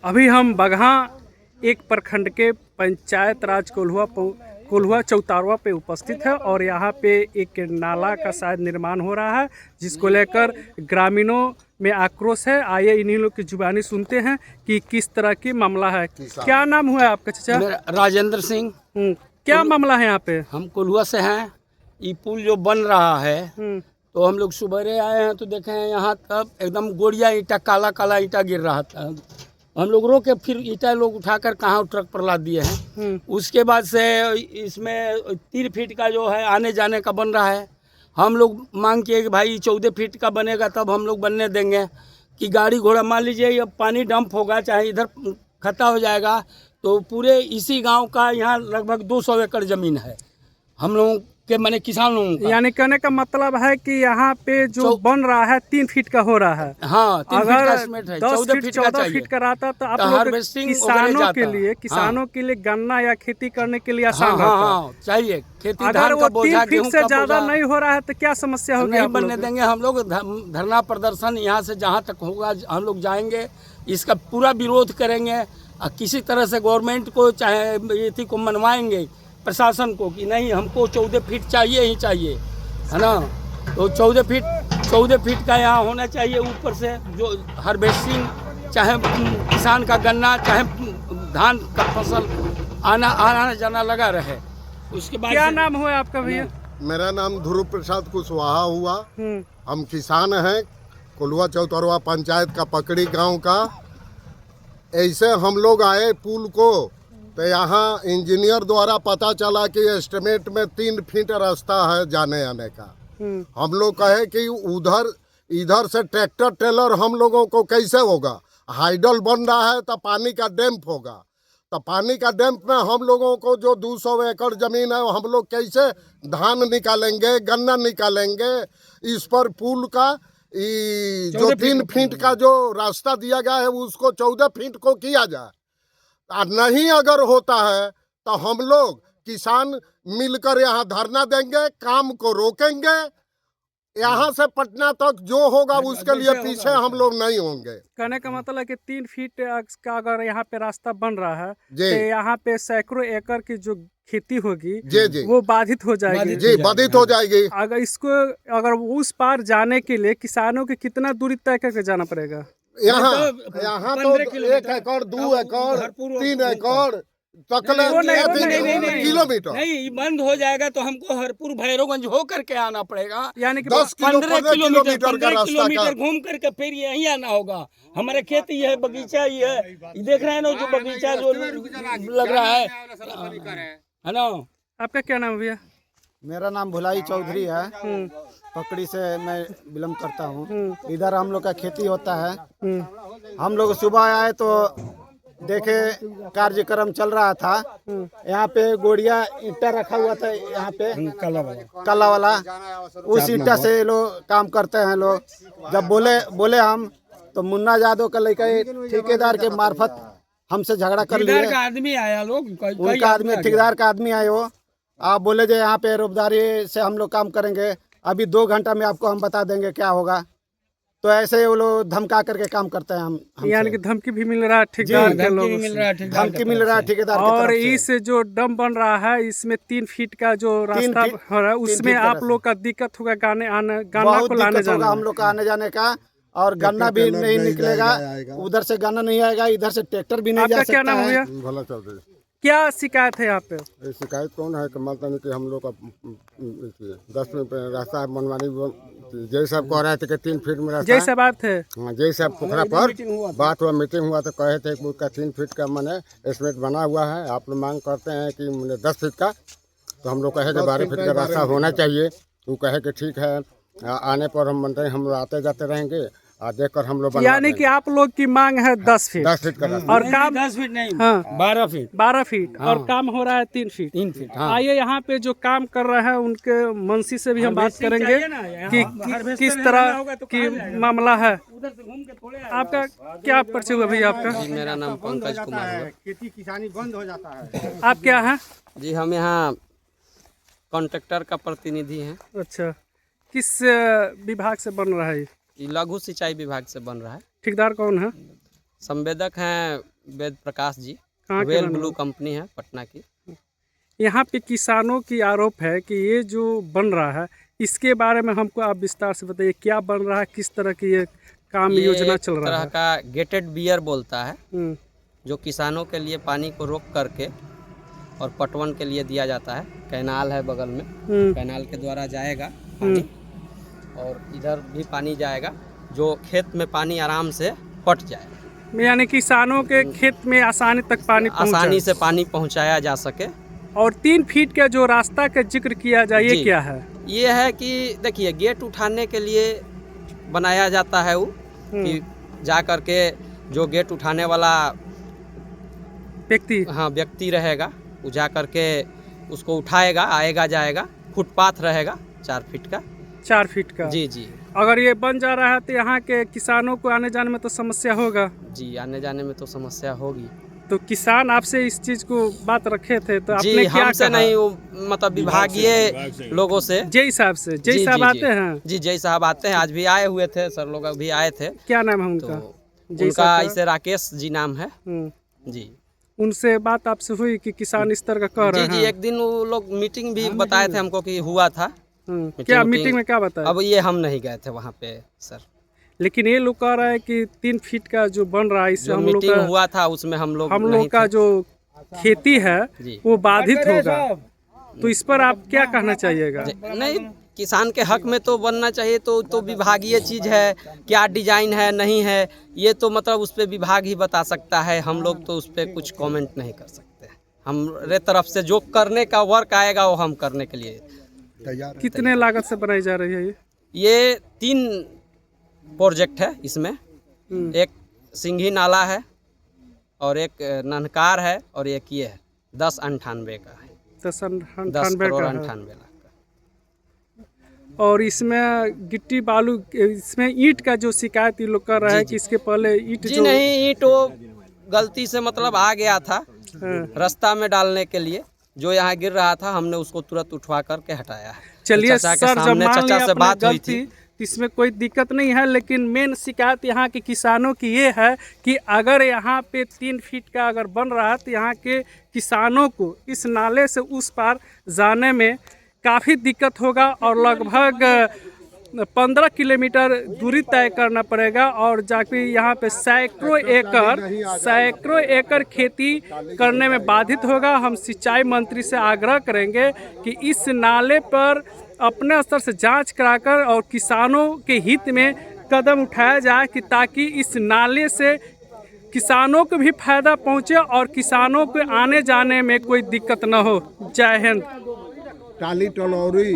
अभी हम बगहा एक प्रखंड के पंचायत राज कोल्हुआ चौतारवा पे उपस्थित है और यहाँ पे एक नाला का शायद निर्माण हो रहा है जिसको लेकर ग्रामीणों में आक्रोश है। आइए इन्हीं लोग की जुबानी सुनते हैं कि किस तरह की मामला है। क्या नाम हुआ है आपका चाचा? राजेंद्र सिंह। क्या मामला है यहाँ पे? हम कोल्हुआ से हैं। ये पुल जो बन रहा है तो हम लोग सुबह आए हैं तो देखे हैं यहाँ तब एकदम गोड़िया ईंटा काला काला ईंटा गिर रहा था। हम लोग रोके, फिर ईंटा लोग उठाकर कहाँ ट्रक पर लाद दिए हैं। उसके बाद से इसमें 3 फीट का जो है आने जाने का बन रहा है। हम लोग मांग किए कि भाई 14 फीट का बनेगा तब हम लोग बनने देंगे कि गाड़ी घोड़ा मान लीजिए अब पानी डंप होगा चाहे इधर खत्ता हो जाएगा तो पूरे इसी गांव का यहाँ लगभग 200 एकड़ ज़मीन है हम लोगों के, माने किसान लोगों का। यानी कहने का मतलब है कि यहाँ पे जो बन रहा है 3 फीट का हो रहा है। हाँ, 3 फीट का एस्टीमेट है। 14 फीट का रहता तो आप लोग किसानों के लिए गन्ना या खेती करने के लिए आसान रहता। हाँ, चाहिए खेती। अगर वो 3 फीट से ज्यादा नहीं हो रहा है तो क्या समस्या होगी? नहीं बनने देंगे हम लोग। धरना प्रदर्शन यहाँ से जहाँ तक होगा हम लोग जाएंगे, इसका पूरा विरोध करेंगे और किसी तरह से गवर्नमेंट को चाहे इसी को मनवाएंगे, प्रशासन को, कि नहीं हमको 14 फीट चाहिए ही चाहिए, है ना। तो 14 फीट का यहाँ होना चाहिए ऊपर से, जो हार्वेस्टिंग चाहे किसान का गन्ना चाहे धान का फसल आना जाना लगा रहे। उसके बाद क्या नाम हुआ आपका भैया? मेरा नाम ध्रुव प्रसाद कुशवाहा हुआ। हम किसान हैं, कोल्हुआ चौतारवा पंचायत का पकड़ी गांव का। ऐसे हम लोग आए पुल को तो यहाँ इंजीनियर द्वारा पता चला कि एस्टिमेट में 3 फीट रास्ता है जाने आने का। हम लोग कहे कि इधर से ट्रैक्टर ट्रेलर हम लोगों को कैसे होगा? हाइडल बन रहा है तो पानी का डैम्प होगा, तो पानी का डैम्प में हम लोगों को जो 200 एकड़ ज़मीन है हम लोग कैसे धान निकालेंगे, गन्ना निकालेंगे? इस पर पुल का जो 3 फीट का जो रास्ता दिया गया है उसको 14 फीट को किया जाए। नहीं अगर होता है तो हम लोग किसान मिलकर यहाँ धरना देंगे, काम को रोकेंगे। यहाँ से पटना तक जो होगा उसके लिए पीछे हम लोग नहीं होंगे। कहने का मतलब है कि 3 फीट का अगर यहाँ पे रास्ता बन रहा है तो यहाँ पे सैकड़ों एकड़ की जो खेती होगी जी वो बाधित हो जाएगी। जी बाधित हो जाएगी। अगर उस पार जाने के लिए किसानों की कितना दूरी तय करके जाना पड़ेगा? यहाँ तो 1 एकड़ 2 एकड़ 3 एकड़ किलोमीटर नहीं बंद हो जाएगा तो हमको हरपुर भैरवगंज हो करके आना पड़ेगा। यानी कि 15 किलोमीटर घूम करके फिर यहीं आना होगा। हमारे खेत ये है, बगीचा ये है, देख रहे हैं ना जो बगीचा जो लग रहा है ना। आपका क्या नाम भैया? मेरा नाम भुलाई चौधरी है। पकड़ी से मैं बिलोंग करता हूँ। इधर हम लोग का खेती होता है। हम लोग सुबह आए तो देखे कार्यक्रम चल रहा था। यहाँ पे गोड़िया ईंटा रखा हुआ था, यहाँ पे काला वाला उस ईंटा से लोग काम करते हैं लोग। जब बोले हम तो मुन्ना यादव का लेकर ठेकेदार के मार्फत हमसे झगड़ा कर लिए। आदमी आया लोग, उनका आदमी ठेकेदार का आदमी आए वो। आप बोले जो यहाँ पे रोबदारी से हम लोग काम करेंगे, अभी 2 घंटा में आपको हम बता देंगे क्या होगा। तो ऐसे वो लोग धमका करके काम करते हैं। हम यानी कि धमकी भी मिल रहा है ठेकेदार के लोगों से, धमकी मिल रहा है ठेकेदार की और तरफ से। इस जो डैम बन रहा है इसमें 3 फीट का जो रास्ता हो रहा है उसमें आप लोग का दिक्कत होगा गन्ना को लाने जाने। हम लोग का आने जाने का, और गन्ना भी नहीं निकलेगा, उधर से गन्ना नहीं आएगा, इधर से ट्रैक्टर भी नहीं जा सकता। क्या नाम हुआ? भला चौधरी। क्या शिकायत है यहाँ पे? शिकायत कौन है? मतलब कि हम लोग का 10 मिनट रास्ता बनवाने जय साहब कह रहे थे कि 3 फीट में रास्ता। जय साहब बात है। हाँ, जय साहब पोखरा पर बात हुआ, मीटिंग हुआ तो कहे थे कि उसका 3 फीट का मैंने एस्टिमेट बना हुआ है। आप लोग मांग करते हैं कि मैंने 10 फीट का, तो हम लोग कहे कि 12 फीट का रास्ता होना चाहिए। वो कहे कि ठीक है, आने पर हम मंत्री हम लोग आते जाते रहेंगे देख कर हम लोग। यानी कि आप लोग की मांग है 10 फीट का रास्ता। और काम 10 फीट नहीं, हाँ 12 फीट और काम हो रहा है 3 फीट। 3 फीट। हाँ। आइए यहाँ पे जो काम कर रहे हैं उनके मंशी से भी हम बात करेंगे कि किस तरह की मामला है। आपका क्या परिचय हुआ भैया आपका? जी मेरा नाम पंकज कुमार है। खेती किसानी बंद हो जाता है। आप क्या हैं? जी हम यहाँ कॉन्ट्रैक्टर का प्रतिनिधि हैं। अच्छा, किस विभाग से बन रहा है? ये लघु सिंचाई विभाग से बन रहा है। ठेकेदार कौन है? संवेदक हैं वेद प्रकाश जी, कहाँ के वेल रहने ब्लू वाले? कंपनी है पटना की। यहाँ पे किसानों की आरोप है कि ये जो बन रहा है इसके बारे में हमको आप विस्तार से बताइए, क्या बन रहा है, किस तरह की ये काम ये योजना एक चल रहा तरह है? का गेटेड बियर बोलता है, हम्म, जो किसानों के लिए पानी को रोक करके और पटवन के लिए दिया जाता है। कैनाल है बगल में, हम्म, कैनाल के द्वारा जाएगा पानी और इधर भी पानी जाएगा, जो खेत में पानी आराम से पट जाए, यानी किसानों के खेत में आसानी तक पानी पहुँच आसानी जाए। से पानी पहुंचाया जा सके। और 3 फीट का जो रास्ता का जिक्र किया जाए, ये जी। क्या है? ये है कि देखिए, गेट उठाने के लिए बनाया जाता है वो, कि जा करके जो गेट उठाने वाला व्यक्ति व्यक्ति रहेगा, वो जा करके उसको उठाएगा, आएगा जाएगा। फुटपाथ रहेगा 4 फीट का। 4 फीट का। जी जी अगर ये बन जा रहा है तो यहाँ के किसानों को आने जाने में तो समस्या होगा। जी, आने जाने में तो समस्या होगी। तो किसान आपसे इस चीज को बात रखे थे, तो आपने जी, क्या हमसे कहा? नहीं, वो मतलब विभागीय लोगों से। जय साहब से, जय जी, साहब जी, आते हैं। जी, जय साहब आते हैं, आज भी आए हुए थे, सर लोग अभी आए थे। क्या नाम है तो उनका? जय उनका साहब का? इसे राकेश जी नाम है। जी उनसे बात आपसे हुई कि किसान इस तरह का कह रहे जी जी, हैं? एक दिन वो लोग मीटिंग भी बताए थे हमको कि हुआ था। क्या मीटिंग में क्या बताया? अब ये हम नहीं गए थे वहाँ पे सर। लेकिन ये लोग कह रहे हैं कि 3 फीट का जो बन रहा है इससे जो हम लोग मीटिंग का हुआ था उसमें हम लोग का जो खेती है जी। वो बाधित होगा। तो इस पर आप क्या कहना चाहिएगा? नहीं, किसान के हक में तो बनना चाहिए। तो विभागीय चीज़ है, क्या डिजाइन है नहीं है, ये तो मतलब उस पर विभाग ही बता सकता है। हम लोग तो उस पर कुछ कमेंट नहीं कर सकते। हमारे तरफ से जो करने का वर्क आएगा वो हम करने के लिए तैयार है। कितने लागत से बनाई जा रही है ये? ये 3 प्रोजेक्ट है इसमें। एक सिंघी नाला है और एक ननकार है और एक ये है 1098 का है, 10 1098 करोड़ का है। 98 लाख का। और इसमें गिट्टी बालू, इसमें ईंट का जो शिकायत ये लोग कर रहे हैं कि इसके पहले ईंट जी जो नहीं, ईंट वो गलती से मतलब आ गया था हाँ। रास्ता में डालने के लिए, जो यहाँ गिर रहा था, हमने उसको तुरंत उठवा करके हटाया है। चलिए चाचा के सर, जब सामने मान चाचा लिया से अपनी बात हुई गलती, थी। तो इसमें कोई दिक्कत नहीं है। लेकिन मेन शिकायत यहाँ के किसानों की ये है कि अगर यहाँ पे 3 फीट का अगर बन रहा है तो यहाँ के किसानों को इस नाले से उस पार जाने में काफ़ी दिक्कत होगा और लगभग 15 किलोमीटर दूरी तय करना पड़ेगा। और जाके यहाँ पे सैकड़ों एकड़ खेती करने में बाधित होगा। हम सिंचाई मंत्री से आग्रह करेंगे कि इस नाले पर अपने स्तर से जांच कराकर और किसानों के हित में कदम उठाया जाए कि ताकि इस नाले से किसानों को भी फायदा पहुंचे और किसानों को आने जाने में कोई दिक्कत न हो। जय हिंद। टाली टलौरी